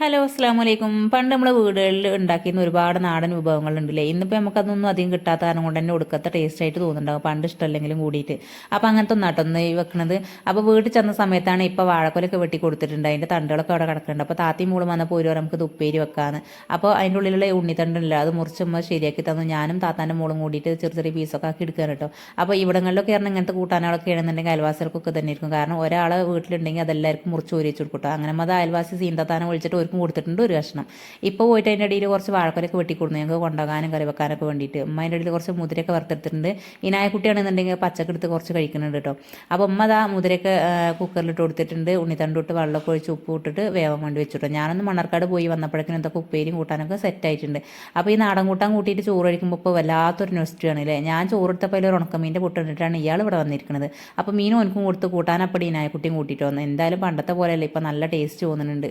Hello അസ്സാം വലൈക്കും. പണ്ട് നമ്മൾ വീടുകളിൽ ഉണ്ടാക്കിയിരുന്ന ഒരുപാട് നാടൻ വിഭവങ്ങളുണ്ടല്ലേ. ഇന്നിപ്പോൾ നമുക്കതൊന്നും അധികം കിട്ടാത്ത കാരണം കൊണ്ട് തന്നെ ഒടുക്കത്തെ ടേസ്റ്റ് ആയിട്ട് തോന്നുന്നുണ്ടാവും, പണ്ട് ഇഷ്ടമല്ലെങ്കിലും കൂടിയിട്ട്. അപ്പോൾ അങ്ങനത്തെ ഒന്നാട്ടൊന്ന് ഈ വെക്കണത്. അപ്പോൾ വീട്ടിൽ ചെന്ന സമയത്താണ് ഇപ്പോൾ വാഴക്കൊലൊക്കെ വെട്ടി കൊടുത്തിട്ടുണ്ട്, അതിൻ്റെ തണ്ടുകളൊക്കെ അവിടെ കിടക്കുന്നുണ്ട്. അപ്പോൾ താത്തി മൂളും വന്നപ്പോൾ ഒരു നമുക്ക് ഇത് ഉപ്പേരി വെക്കാന്ന്. അപ്പോൾ അതിൻ്റെ ഉള്ളിലുള്ള ഉണ്ണിത്തണ്ടില്ല, അത് മുറിച്ചുമ്പോൾ ശരിയാക്കി തന്നു. ഞാനും താത്താൻ്റെ മോളും കൂടിയിട്ട് ചെറിയ ചെറിയ പീസൊക്കെ ആക്കി എടുക്കാൻ കേട്ടോ. അപ്പോൾ ഇവിടങ്ങളിലൊക്കെ ആയിരുന്നു ഇങ്ങനത്തെ കൂട്ടാനുകളൊക്കെ ആണെന്നുണ്ടെങ്കിൽ അയൽവാസികൾക്കൊക്കെ തന്നെ ഇരിക്കും. കാരണം ഒരാൾ വീട്ടിലുണ്ടെങ്കിൽ അതെല്ലാവർക്കും മുറിച്ച് ഊരിച്ച് കൊടുക്കട്ടോ. അങ്ങനെ അത് അയൽവാസി സീന്താത്താനെ വിളിച്ചിട്ട് കൊടുത്തിട്ടുണ്ട് ഒരു കഷ്ണം. ഇപ്പോൾ പോയിട്ട് അതിൻ്റെ ഇടയിൽ കുറച്ച് വാഴക്കൊലൊക്കെ വെട്ടിക്കൊടുന്നു ഞങ്ങൾക്ക് കൊണ്ടുപോകാനും കറി വെക്കാനൊക്കെ വേണ്ടിയിട്ട്. ഉമ്മ അതിൻ്റെ ഇടയിൽ കുറച്ച് മുതിരയൊക്കെ വറുത്തെടുത്തിട്ടുണ്ട്. ഈ നായക്കുട്ടിയാണെന്നുണ്ടെങ്കിൽ പച്ചക്കെടുത്ത് കുറച്ച് കഴിക്കുന്നുണ്ട് കേട്ടോ. അപ്പോൾ ഉമ്മ അതാ മുതിരയൊക്കെ കുക്കറിലിട്ട് കൊടുത്തിട്ടുണ്ട്. ഉണ്ണിത്തണ്ട് ഇട്ട് വെള്ളമൊക്കെ ഒഴിച്ച് ഉപ്പ് ഇട്ടിട്ട് വേവാൻ വേണ്ടി വെച്ചിട്ടോ. ഞാനൊന്ന് മണ്ണാർക്കാട് പോയി വന്നപ്പോഴേക്കും എന്തൊക്കെ ഉപ്പേരിയും കൂട്ടാനൊക്കെ സെറ്റായിട്ടുണ്ട്. അപ്പോൾ ഈ നാടൻ കൂട്ടാൻ കൂട്ടിയിട്ട് ചോറ് കഴിക്കുമ്പോൾ ഇപ്പോൾ വല്ലാത്തൊരു നെസ്റ്റാണ് അല്ലേ. ഞാൻ ചോറെടുത്തപ്പോൾ അതിൽ ഒരു ഉണക്കമീൻ്റെ പൊട്ടിട്ടിട്ടാണ് ഇയാൾ ഇവിടെ വന്നിരിക്കുന്നത്. അപ്പോൾ മീനും എനിക്കും കൊടുത്ത് കൂട്ടാനപ്പടി നായക്കുട്ടിയും കൂട്ടിയിട്ട് വന്നു. എന്തായാലും പണ്ടത്തെ പോലെയല്ല, ഇപ്പം നല്ല ടേസ്റ്റ് തോന്നുന്നുണ്ട്.